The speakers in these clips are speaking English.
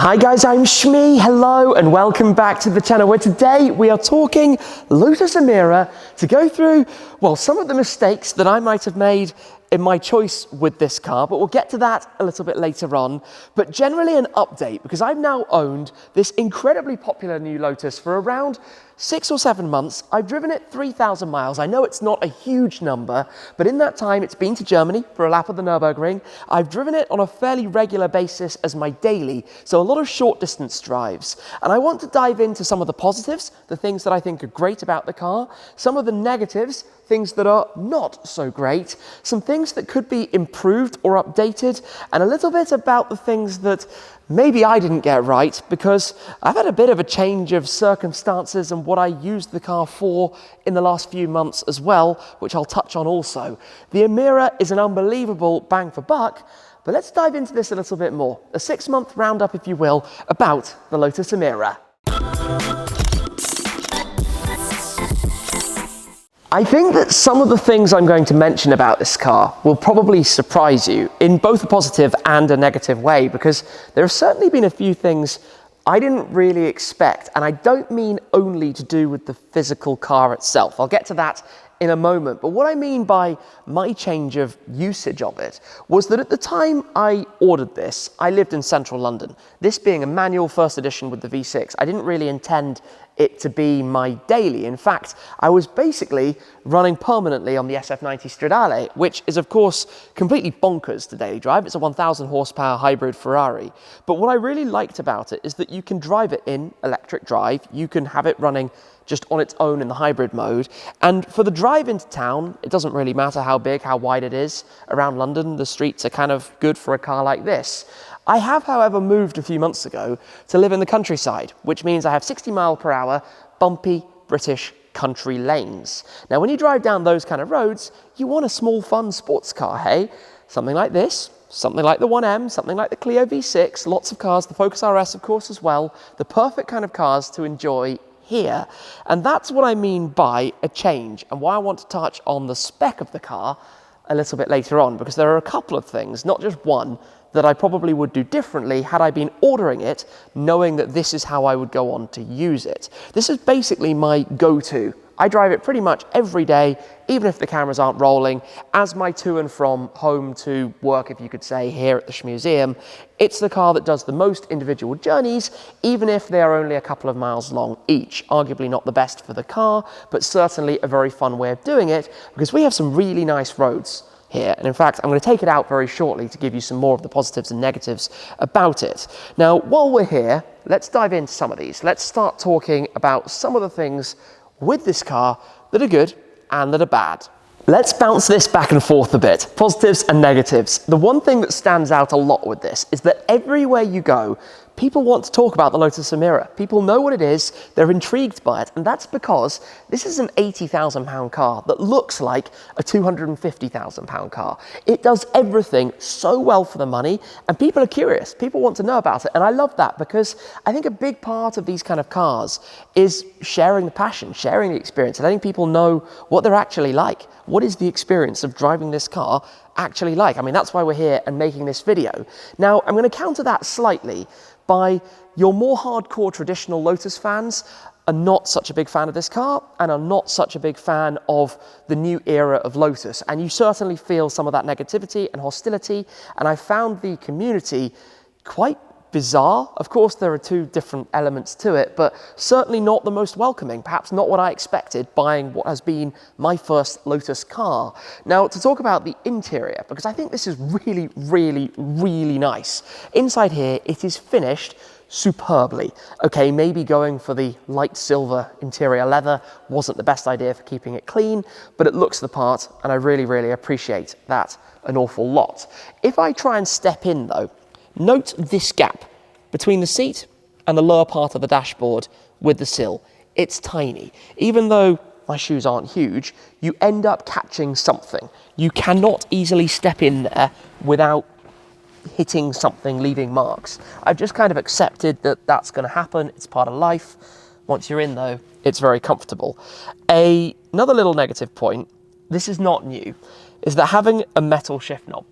Hi guys, I'm Shmi, hello and welcome back to the channel where today we are talking Lotus Emira to go through, well, some of the mistakes that I might have made in my choice with this car, but we'll get to that a little bit later on. But generally an update, because I've now owned this incredibly popular new Lotus for around 6 or 7 months. I've driven it 3,000 miles. I know it's not a huge number, but in that time it's been to Germany for a lap of the Nürburgring. I've driven it on a fairly regular basis as my daily, so a lot of short distance drives. And I want to dive into some of the positives, the things that I think are great about the car, some of the negatives, things that are not so great, some things that could be improved or updated, and a little bit about the things that maybe I didn't get right, because I've had a bit of a change of circumstances and what I used the car for in the last few months as well, which I'll touch on also. The Emira is an unbelievable bang for buck, but let's dive into this a little bit more. A 6-month roundup, if you will, about the Lotus Emira. I think that some of the things I'm going to mention about this car will probably surprise you in both a positive and a negative way, because there have certainly been a few things I didn't really expect, and I don't mean only to do with the physical car itself. I'll get to that in a moment, but what I mean by my change of usage of it was that at the time I ordered this, I lived in central London. This being a manual first edition with the V6, I didn't really intend it to be my daily. In fact, I was basically running permanently on the SF90 Stradale, which is of course completely bonkers to daily drive. It's a 1,000 horsepower hybrid Ferrari. But what I really liked about it is that you can drive it in electric drive, you can have it running just on its own in the hybrid mode. And for the drive into town, it doesn't really matter how big, how wide it is. Around London, the streets are kind of good for a car like this. I have, however, moved a few months ago to live in the countryside, which means I have 60 mile per hour, bumpy British country lanes. Now, when you drive down those kind of roads, you want a small, fun sports car, hey? Something like this, something like the 1M, something like the Clio V6, lots of cars, the Focus RS, of course, as well, the perfect kind of cars to enjoy here. And that's what I mean by a change, and why I want to touch on the spec of the car a little bit later on, because there are a couple of things, not just one, that I probably would do differently had I been ordering it, knowing that this is how I would go on to use it. This is basically my go-to. I drive it pretty much every day, even if the cameras aren't rolling, as my to and from home to work, if you could say, here at the Museum. It's the car that does the most individual journeys, even if they are only a couple of miles long each. Arguably not the best for the car, but certainly a very fun way of doing it, because we have some really nice roads here. And in fact, I'm going to take it out very shortly to give you some more of the positives and negatives about it. Now, while we're here, let's dive into some of these. Let's start talking about some of the things with this car that are good and that are bad. Let's bounce this back and forth a bit, positives and negatives. The one thing that stands out a lot with this is that everywhere you go, people want to talk about the Lotus Emira. People know what it is, they're intrigued by it, and that's because this is an £80,000 car that looks like a £250,000 car. It does everything so well for the money, and people are curious. People want to know about it, and I love that, because I think a big part of these kind of cars is sharing the passion, sharing the experience, and letting people know what they're actually like. What is the experience of driving this car actually like? I mean, that's why we're here and making this video. Now, I'm going to counter that slightly by your more hardcore traditional Lotus fans are not such a big fan of this car and are not such a big fan of the new era of Lotus. And you certainly feel some of that negativity and hostility. And I found the community quite bizarre. Of course, there are two different elements to it, but certainly not the most welcoming, perhaps not what I expected buying what has been my first Lotus car. Now, to talk about the interior, because I think this is really, really, really nice. Inside here, it is finished superbly. Okay, maybe going for the light silver interior leather wasn't the best idea for keeping it clean, but it looks the part, and I really, really appreciate that an awful lot. If I try and step in though, note this gap between the seat and the lower part of the dashboard with the sill. It's tiny. Even though my shoes aren't huge, you end up catching something. You cannot easily step in there without hitting something, leaving marks. I've just kind of accepted that that's going to happen. It's part of life. Once you're in though, it's very comfortable. Another little negative point, this is not new, is that having a metal shift knob.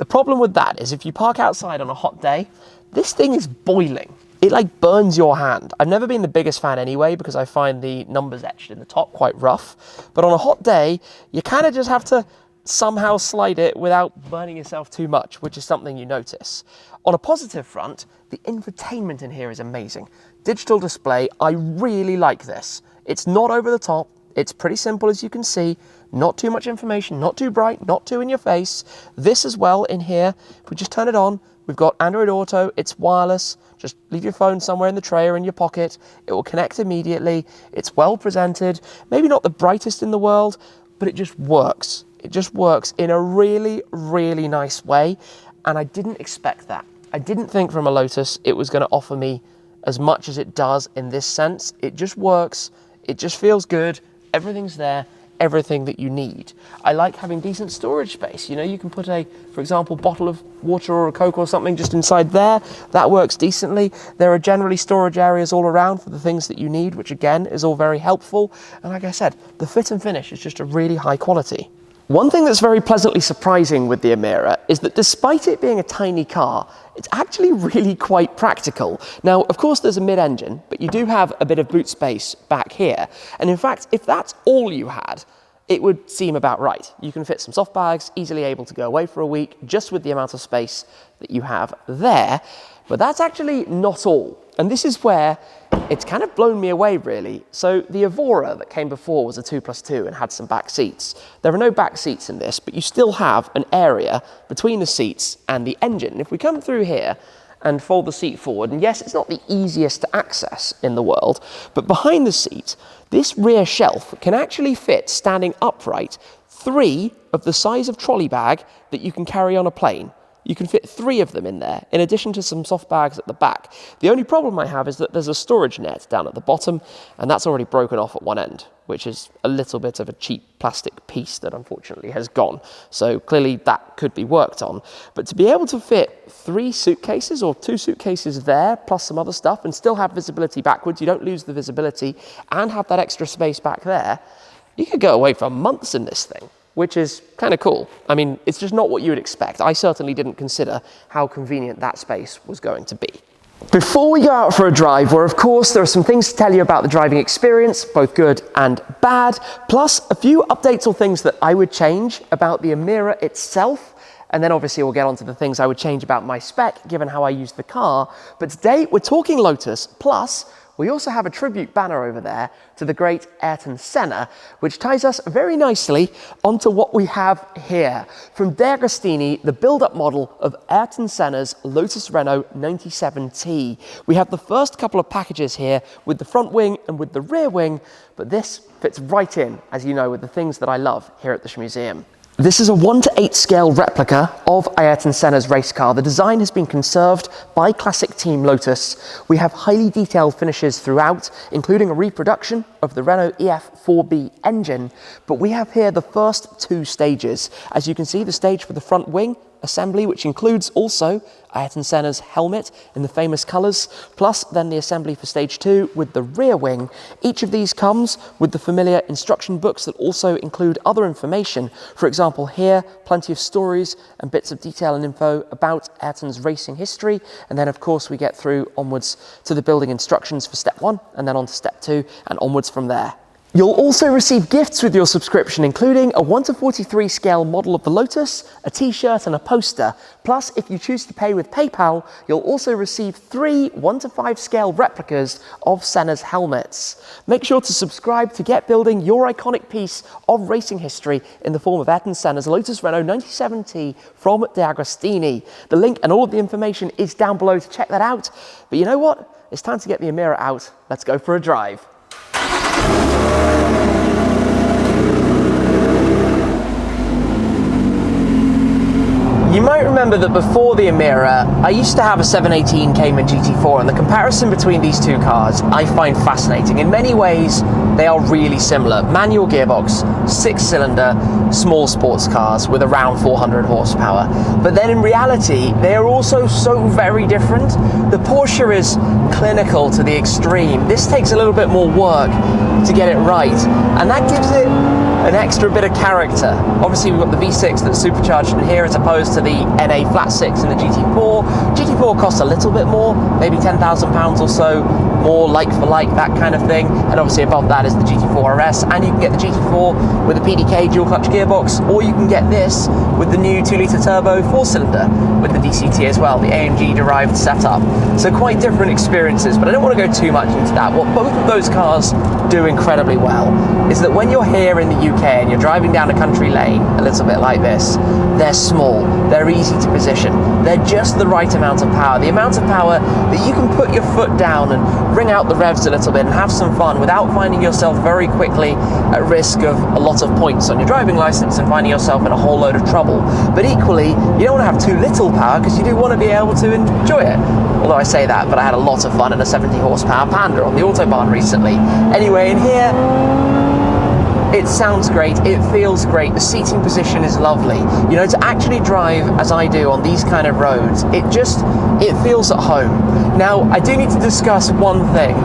The problem with that is if you park outside on a hot day, this thing is boiling. It like burns your hand. I've never been the biggest fan anyway because I find the numbers etched in the top quite rough. But on a hot day, you kind of just have to somehow slide it without burning yourself too much, which is something you notice. On a positive front, the infotainment in here is amazing. Digital display, I really like this. It's not over the top. It's pretty simple, as you can see. Not too much information, not too bright, not too in your face. This as well in here, if we just turn it on, we've got Android Auto, it's wireless. Just leave your phone somewhere in the tray or in your pocket. It will connect immediately. It's well presented. Maybe not the brightest in the world, but it just works. It just works in a really, really nice way. And I didn't expect that. I didn't think from a Lotus it was going to offer me as much as it does in this sense. It just works. It just feels good. Everything's there. Everything that you need. I like having decent storage space. You know, you can put a, for example, bottle of water or a Coke or something just inside there. That works decently. There are generally storage areas all around for the things that you need, which again is all very helpful. And like I said, the fit and finish is just a really high quality. One thing that's very pleasantly surprising with the Emira is that despite it being a tiny car, it's actually really quite practical. Now, of course, there's a mid-engine, but you do have a bit of boot space back here. And in fact, if that's all you had, it would seem about right. You can fit some soft bags, easily able to go away for a week, just with the amount of space that you have there. But that's actually not all. And this is where it's kind of blown me away, really. So the Evora that came before was a 2+2 and had some back seats. There are no back seats in this, but you still have an area between the seats and the engine. If we come through here and fold the seat forward, and yes, it's not the easiest to access in the world, but behind the seat, this rear shelf can actually fit, standing upright, 3 of the size of trolley bag that you can carry on a plane. You can fit 3 of them in there, in addition to some soft bags at the back. The only problem I have is that there's a storage net down at the bottom, and that's already broken off at one end, which is a little bit of a cheap plastic piece that unfortunately has gone. So clearly that could be worked on. But to be able to fit 3 suitcases or 2 suitcases there, plus some other stuff, and still have visibility backwards, you don't lose the visibility, and have that extra space back there, you could go away for months in this thing, which is kind of cool. I mean, it's just not what you would expect. I certainly didn't consider how convenient that space was going to be. Before we go out for a drive, where of course there are some things to tell you about the driving experience, both good and bad, plus a few updates or things that I would change about the Emira itself, and then obviously we'll get on to the things I would change about my spec, given how I use the car. But today we're talking Lotus, plus we also have a tribute banner over there to the great Ayrton Senna, which ties us very nicely onto what we have here. From DeAgostini, the build-up model of Ayrton Senna's Lotus Renault 97T. We have the first couple of packages here with the front wing and with the rear wing, but this fits right in, as you know, with the things that I love here at the Museum. This is a 1:8 scale replica of Ayrton Senna's race car. The design has been conserved by classic Team Lotus. We have highly detailed finishes throughout, including a reproduction of the Renault EF4B engine, but we have here the first 2 stages. As you can see, the stage for the front wing assembly, which includes also Ayrton Senna's helmet in the famous colours, plus then the assembly for stage 2 with the rear wing. Each of these comes with the familiar instruction books that also include other information. For example, here, plenty of stories and bits of detail and info about Ayrton's racing history. And then, of course, we get through onwards to the building instructions for step 1 and then on to step 2 and onwards from there. You'll also receive gifts with your subscription, including a 1:43 scale model of the Lotus, a t-shirt and a poster. Plus, if you choose to pay with PayPal, you'll also receive 3 1:5 scale replicas of Senna's helmets. Make sure to subscribe to get building your iconic piece of racing history in the form of Ayrton Senna's Lotus Renault 97T from DeAgostini. The link and all of the information is down below to check that out. But you know what? It's time to get the Emira out. Let's go for a drive. You might remember that before the Emira, I used to have a 718 Cayman GT4, and the comparison between these 2 cars I find fascinating. In many ways, they are really similar. Manual gearbox, 6-cylinder, small sports cars with around 400 horsepower. But then in reality, they are also so very different. The Porsche is clinical to the extreme. This takes a little bit more work to get it right, and that gives it an extra bit of character. Obviously, we've got the V6 that's supercharged in here as opposed to to the NA Flat 6 and the GT4. GT4 costs a little bit more, maybe £10,000 or so, more like for like, that kind of thing. And obviously above that is the GT4 RS, and you can get the GT4 with a PDK dual clutch gearbox, or you can get this with the new 2-litre turbo 4-cylinder with the DCT as well, the AMG derived setup. So quite different experiences, but I don't want to go too much into that. What both of those cars do incredibly well is that when you're here in the UK and you're driving down a country lane, a little bit like this, they're small, they're easy to position, they're just the right amount of power, the amount of power that you can put your foot down and bring out the revs a little bit and have some fun without finding yourself very quickly at risk of a lot of points on your driving license and finding yourself in a whole load of trouble. But equally, you don't want to have too little power, because you do want to be able to enjoy it. Although I say that, but I had a lot of fun in a 70 horsepower Panda on the Autobahn recently. Anyway, in here, it sounds great, it feels great, the seating position is lovely. You know, to actually drive as I do on these kind of roads, it feels at home. Now, I do need to discuss one thing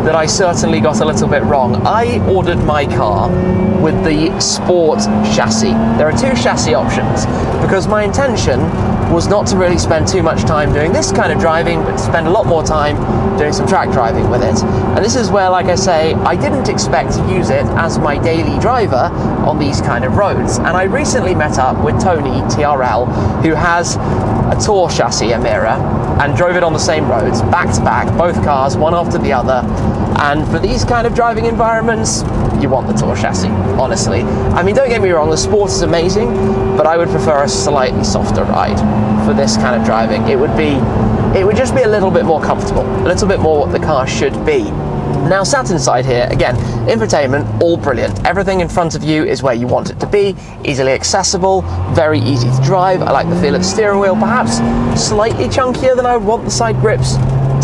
that I certainly got a little bit wrong. I ordered my car with the Sport chassis. There are two chassis options, because my intention was not to really spend too much time doing this kind of driving, but to spend a lot more time doing some track driving with it. And this is where, like I say, I didn't expect to use it as my daily driver on these kind of roads. And I recently met up with Tony TRL, who has a Tour chassis Emira, and drove it on the same roads, back to back, both cars, one after the other. And for these kind of driving environments, you want the Tour chassis, honestly. I mean, don't get me wrong, the Sport is amazing, but I would prefer a slightly softer ride for this kind of driving. It would just be a little bit more comfortable, a little bit more what the car should be. Now, sat inside here, again, infotainment, all brilliant. Everything in front of you is where you want it to be, easily accessible, very easy to drive. I like the feel of the steering wheel, perhaps slightly chunkier than I would want the side grips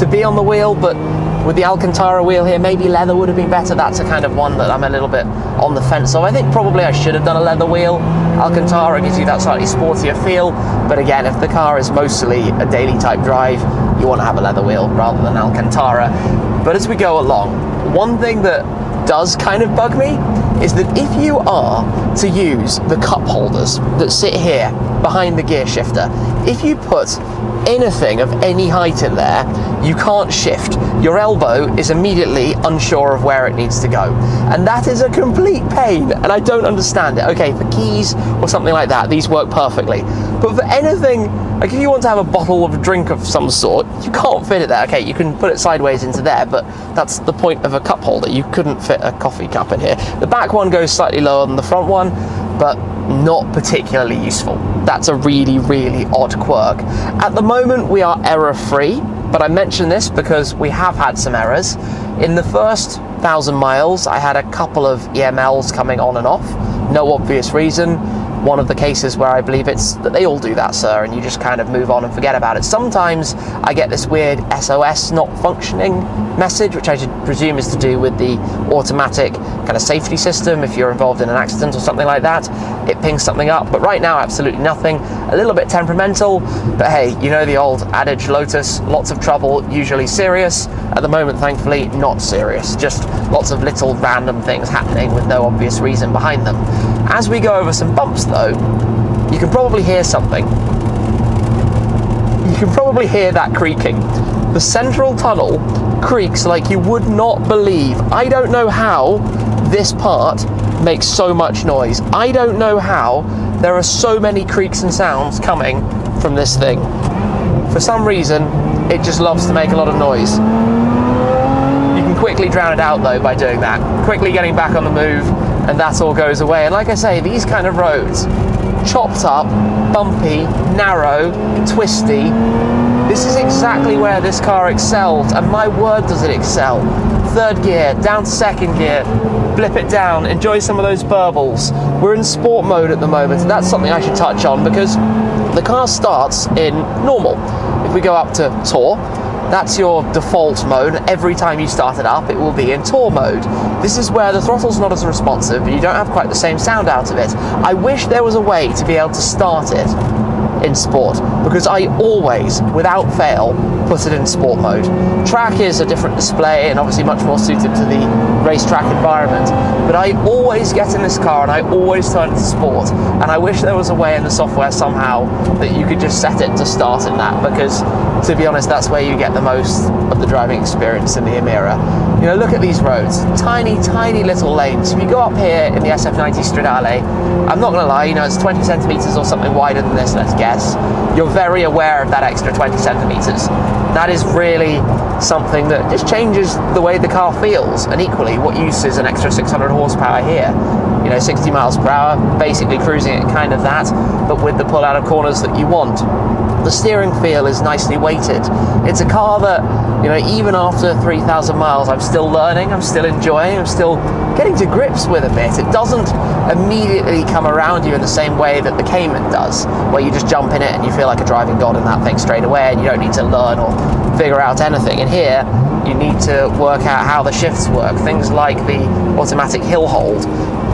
to be on the wheel, but with the Alcantara wheel here, maybe leather would have been better. That's a kind of one that I'm a little bit on the fence of. I think probably I should have done a leather wheel. Alcantara gives you that slightly sportier feel, but again, if the car is mostly a daily type drive, you want to have a leather wheel rather than Alcantara. But as we go along, one thing that does kind of bug me is that if you are to use the cup holders that sit here behind the gear shifter, if you put anything of any height in there, you can't shift. Your elbow is immediately unsure of where it needs to go. And that is a complete pain, and I don't understand it. Okay, for keys or something like that, these work perfectly. But for anything, like if you want to have a bottle of a drink of some sort, you can't fit it there. Okay, you can put it sideways into there, but that's the point of a cup holder. You couldn't fit a coffee cup in here. The back one goes slightly lower than the front one, but not particularly useful. That's a really, really odd quirk. At the moment, we are error-free, but I mention this because we have had some errors. In the first 1,000 miles, I had a couple of EMLs coming on and off, no obvious reason. One of the cases where I believe it's that they all do that, sir, and you just kind of move on and forget about it. Sometimes I get this weird SOS not functioning message, which I should presume is to do with the automatic kind of safety system. If you're involved in an accident or something like that, it pings something up. But right now, absolutely nothing. A little bit temperamental, but hey, you know the old adage, Lotus, lots of trouble, usually serious. At the moment, thankfully, not serious. Just lots of little random things happening with no obvious reason behind them. As we go over some bumps, though, you can probably hear something. You can probably hear that creaking. The central tunnel creaks like you would not believe. I don't know how this part makes so much noise. I don't know how there are so many creaks and sounds coming from this thing. For some reason, it just loves to make a lot of noise. You can quickly drown it out, though, by doing that. Quickly getting back on the move, and that all goes away. And like I say, these kind of roads, chopped up, bumpy, narrow, twisty, this is exactly where this car excels, and my word does it excel. Third gear, down to second gear, blip it down, enjoy some of those burbles. We're in sport mode at the moment, and that's something I should touch on, because the car starts in normal. If we go up to Tour, that's your default mode. Every time you start it up, it will be in Tour mode. This is where the throttle's not as responsive, and you don't have quite the same sound out of it. I wish there was a way to be able to start it in sport, because I always, without fail, put it in sport mode. Track is a different display and obviously much more suited to the racetrack environment, but I always get in this car and I always turn it to sport, and I wish there was a way in the software somehow that you could just set it to start in that, because to be honest, that's where you get the most of the driving experience in the Emira. You know, look at these roads, tiny, tiny little lanes. If you go up here in the SF90 Stradale, I'm not gonna lie, you know, it's 20 centimeters or something wider than this, let's guess. You're very aware of that extra 20 centimeters. That is really something that just changes the way the car feels. And equally, what use is an extra 600 horsepower here? You know, 60 miles per hour, basically cruising at kind of that, but with the pull out of corners that you want. The steering feel is nicely weighted. It's a car that, you know, even after 3,000 miles, I'm still learning, I'm still enjoying, I'm still getting to grips with a bit. It doesn't immediately come around you in the same way that the Cayman does, where you just jump in it and you feel like a driving god in that thing straight away, and you don't need to learn or figure out anything. And here, you need to work out how the shifts work. Things like the automatic hill hold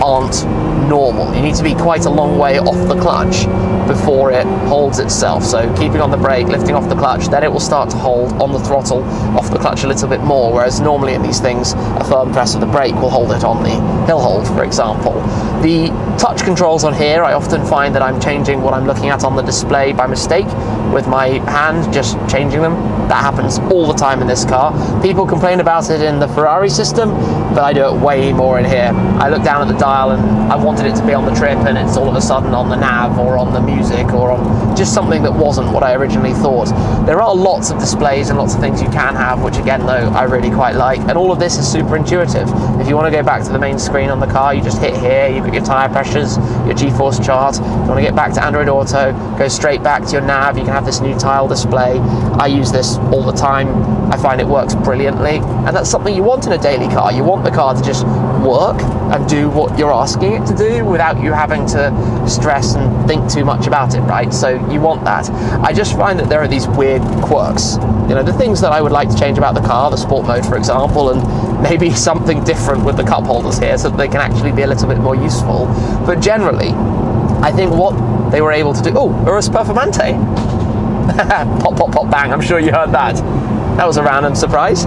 aren't normal. You need to be quite a long way off the clutch before it holds itself. So keeping on the brake, lifting off the clutch, then it will start to hold on the throttle off the clutch a little bit more, whereas normally in these things, a firm press of the brake will hold it on the hill hold, for example. The touch controls on here, I often find that I'm changing what I'm looking at on the display by mistake with my hand, just changing them. That happens all the time in this car. People complain about it in the Ferrari system, but I do it way more in here. I look down at the dial and I wanted it to be on the trip, and it's all of a sudden on the nav or on the music or on just something that wasn't what I originally thought. There are lots of displays and lots of things you can have, which again though I really quite like, and all of this is super intuitive. If you want to go back to the main screen on the car, you just hit here, you've got your tyre pressures, your G-force chart. If you want to get back to Android Auto, go straight back to your nav, you can have this new tile display. I use this all the time. I find it works brilliantly, and that's something you want in a daily car. You want the car to just work and do what you're asking it to do without you having to stress and think too much about it, right? So you want that. I just find that there are these weird quirks. You know, the things that I would like to change about the car, the sport mode, for example, and maybe something different with the cup holders here so that they can actually be a little bit more useful. But generally, I think what they were able to do... Oh, Urus Performante. Pop, pop, pop, bang. I'm sure you heard that. That was a random surprise.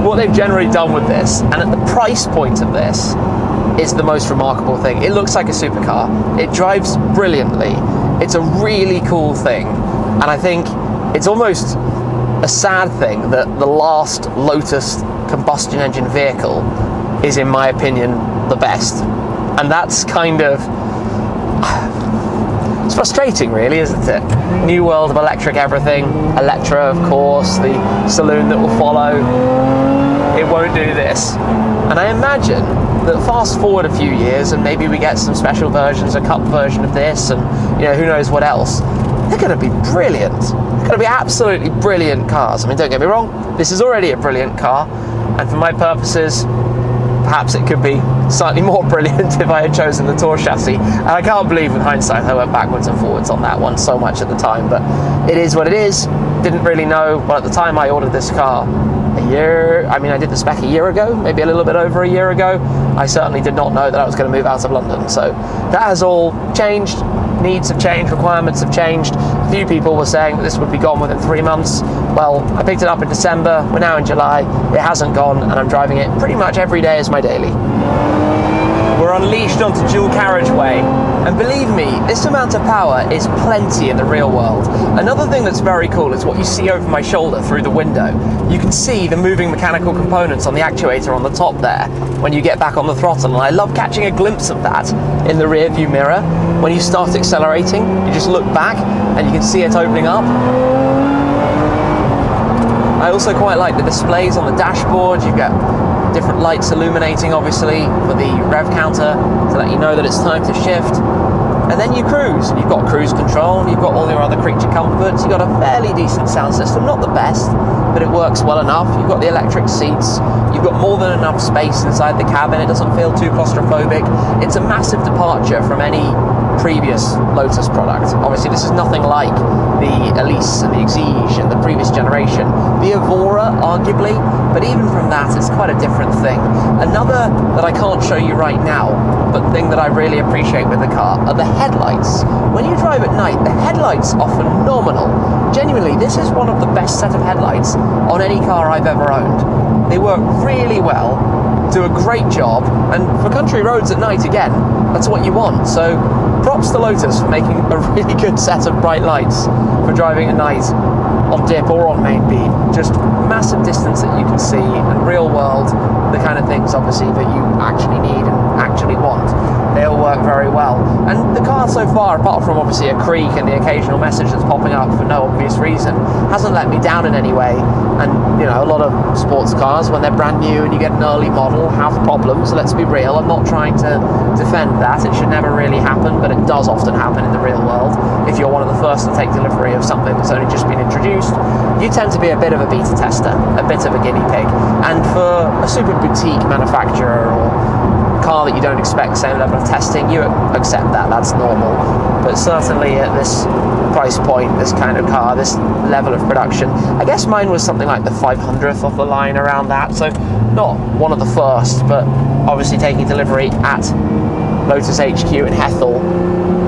What they've generally done with this, and at the price point of this, is the most remarkable thing. It looks like a supercar. It drives brilliantly. It's a really cool thing. And I think it's almost a sad thing that the last Lotus combustion engine vehicle is, in my opinion, the best. And that's kind of... It's frustrating, really, isn't it? New world of electric everything. Electra, of course, the saloon that will follow. It won't do this. And I imagine that fast forward a few years and maybe we get some special versions, a cup version of this, and you know, who knows what else. They're going to be brilliant. They're going to be absolutely brilliant cars. I mean, don't get me wrong, this is already a brilliant car, and for my purposes, perhaps it could be slightly more brilliant if I had chosen the Tour chassis. And I can't believe in hindsight I went backwards and forwards on that one so much at the time, but it is what it is. Didn't really know, well, at the time I ordered this car I did the spec a year ago, maybe a little bit over a year ago. I certainly did not know that I was going to move out of London. So that has all changed. Needs have changed, requirements have changed. A few people were saying that this would be gone within 3 months. Well, I picked it up in December, we're now in July, it hasn't gone, and I'm driving it pretty much every day as my daily. We're unleashed onto dual carriageway, and believe me, this amount of power is plenty in the real world. Another thing that's very cool is what you see over my shoulder through the window. You can see the moving mechanical components on the actuator on the top there when you get back on the throttle, and I love catching a glimpse of that in the rear view mirror. When you start accelerating, you just look back and you can see it opening up. I also quite like the displays on the dashboard. You've got different lights illuminating, obviously, for the rev counter to let you know that it's time to shift. And then you cruise. You've got cruise control, and you've got all your other creature comforts. You've got a fairly decent sound system, not the best, but it works well enough. You've got the electric seats. You've got more than enough space inside the cabin. It doesn't feel too claustrophobic. It's a massive departure from any previous Lotus product. Obviously this is nothing like the Elise and the Exige and the previous generation. The Evora, arguably, but even from that, it's quite a different thing. Another that I can't show you right now, but thing that I really appreciate with the car are the headlights. When you drive at night, the headlights are phenomenal. Genuinely, this is one of the best set of headlights on any car I've ever owned. They work really well, do a great job, and for country roads at night, again, that's what you want. So props to Lotus for making a really good set of bright lights for driving at night on dip or on main beam. Just massive distance that you can see, and real world, the kind of things obviously that you actually need and actually want. They all work very well. And the car so far, apart from obviously a creak and the occasional message that's popping up for no obvious reason, hasn't let me down in any way. And you know, a lot of sports cars, when they're brand new and you get an early model, have problems. Let's be real, I'm not trying to defend that. It should never really happen, but it does often happen in the real world. If you're one of the first to take delivery of something that's only just been introduced, you tend to be a bit of a beta tester, a bit of a guinea pig. And for a super boutique manufacturer or car that you don't expect the same level of testing, you accept that, that's normal. But certainly at this price point, this kind of car, this level of production, I guess mine was something like the 500th of the line, around that, so not one of the first, but obviously taking delivery at Lotus HQ in Hethel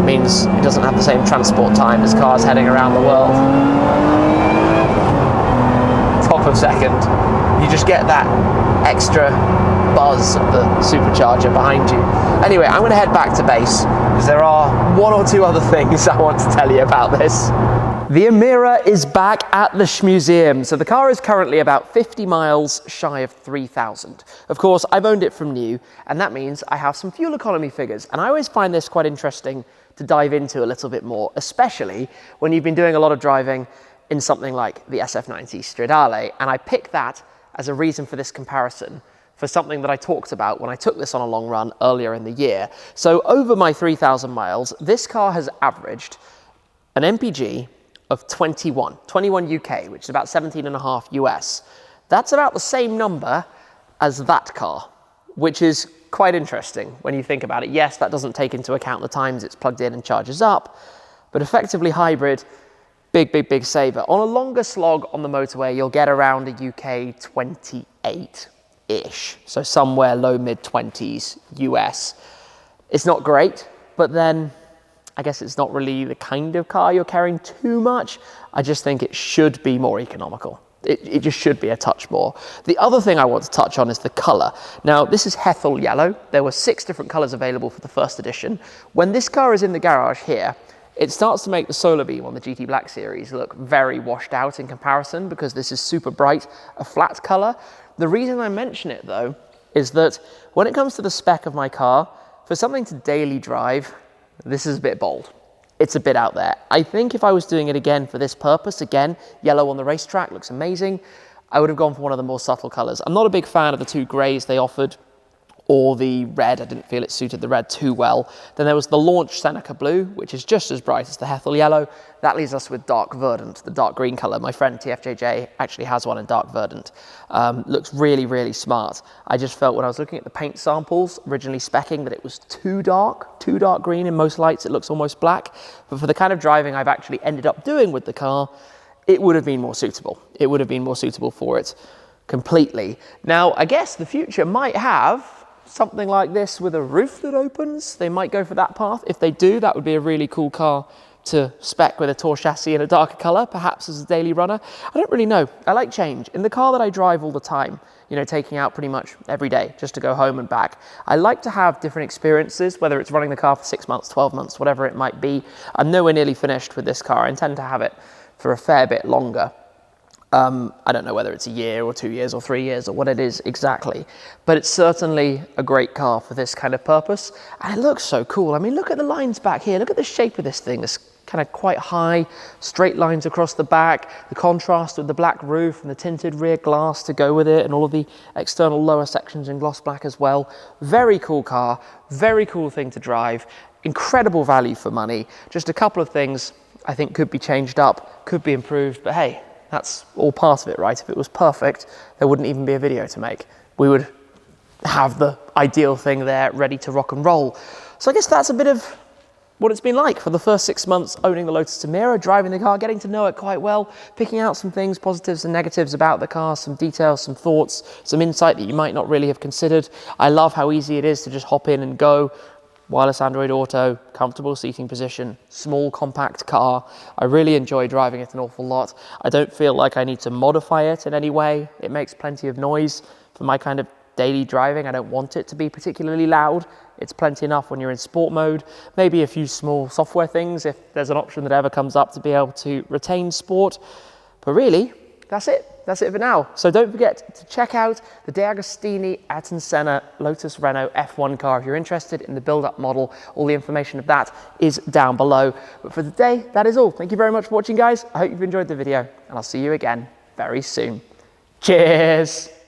means it doesn't have the same transport time as cars heading around the world. Top of second, you just get that extra buzz of the supercharger behind you. Anyway, I'm going to head back to base because there are one or two other things I want to tell you about this. The Emira is back at the Museum. So the car is currently about 50 miles shy of 3,000. Of course, I've owned it from new, and that means I have some fuel economy figures. And I always find this quite interesting to dive into a little bit more, especially when you've been doing a lot of driving in something like the SF90 Stradale. And I picked that as a reason for this comparison for something that I talked about when I took this on a long run earlier in the year. So over my 3,000 miles, this car has averaged an MPG of 21 UK, which is about 17.5 US. That's about the same number as that car, which is quite interesting when you think about it. Yes, that doesn't take into account the times it's plugged in and charges up, but effectively hybrid, big saver. On a longer slog on the motorway, you'll get around a UK 28-ish, so somewhere low mid-20s US. It's not great, but then I guess it's not really the kind of car you're carrying too much. I just think it should be more economical. It just should be a touch more. The other thing I want to touch on is the color. Now, this is Hethel yellow. There were 6 different colors available for the first edition. When this car is in the garage here, it starts to make the solar beam on the GT Black series look very washed out in comparison because this is super bright, a flat color. The reason I mention it though, is that when it comes to the spec of my car, for something to daily drive, this is a bit bold. It's a bit out there. I think if I was doing it again for this purpose, again, yellow on the racetrack looks amazing, I would have gone for one of the more subtle colors. I'm not a big fan of the 2 grays they offered, or the red. I didn't feel it suited the red too well. Then there was the launch Seneca blue, which is just as bright as the Hethel yellow. That leaves us with dark verdant, the dark green color. My friend TFJJ actually has one in dark verdant. Looks really smart. I just felt when I was looking at the paint samples, originally speccing, that it was too dark green. In most lights it looks almost black, but for the kind of driving I've actually ended up doing with the car, it would have been more suitable. It would have been more suitable for it completely. Now, I guess the future might have something like this with a roof that opens. They might go for that path. If they do, that would be a really cool car to spec with a Tour chassis in a darker color, perhaps as a daily runner. I don't really know. I like change. In the car that I drive all the time, you know, taking out pretty much every day just to go home and back, I like to have different experiences, whether it's running the car for 6 months, 12 months, whatever it might be. I'm nowhere nearly finished with this car. I intend to have it for a fair bit longer. I don't know whether it's a year or 2 years or 3 years or what it is exactly, but it's certainly a great car for this kind of purpose. And it looks so cool. I mean, look at the lines back here. Look at the shape of this thing. It's kind of quite high, straight lines across the back, the contrast with the black roof and the tinted rear glass to go with it, and all of the external lower sections in gloss black as well. Very cool car, very cool thing to drive, incredible value for money. Just a couple of things I think could be changed up, could be improved, but hey, that's all part of it, right? If it was perfect, there wouldn't even be a video to make. We would have the ideal thing there ready to rock and roll. So I guess that's a bit of what it's been like for the first 6 months owning the Lotus Emira, driving the car, getting to know it quite well, picking out some things, positives and negatives about the car, some details, some thoughts, some insight that you might not really have considered. I love how easy it is to just hop in and go. Wireless Android Auto, comfortable seating position, small compact car. I really enjoy driving it an awful lot. I don't feel like I need to modify it in any way. It makes plenty of noise for my kind of daily driving. I don't want it to be particularly loud. It's plenty enough when you're in sport mode. Maybe a few small software things if there's an option that ever comes up to be able to retain sport. But really, that's it. That's it for now. So don't forget to check out the DeAgostini Ayrton Senna Lotus Renault F1 car if you're interested in the build-up model. All the information of that is down below. But for the day, that is all. Thank you very much for watching, guys. I hope you've enjoyed the video, and I'll see you again very soon. Cheers.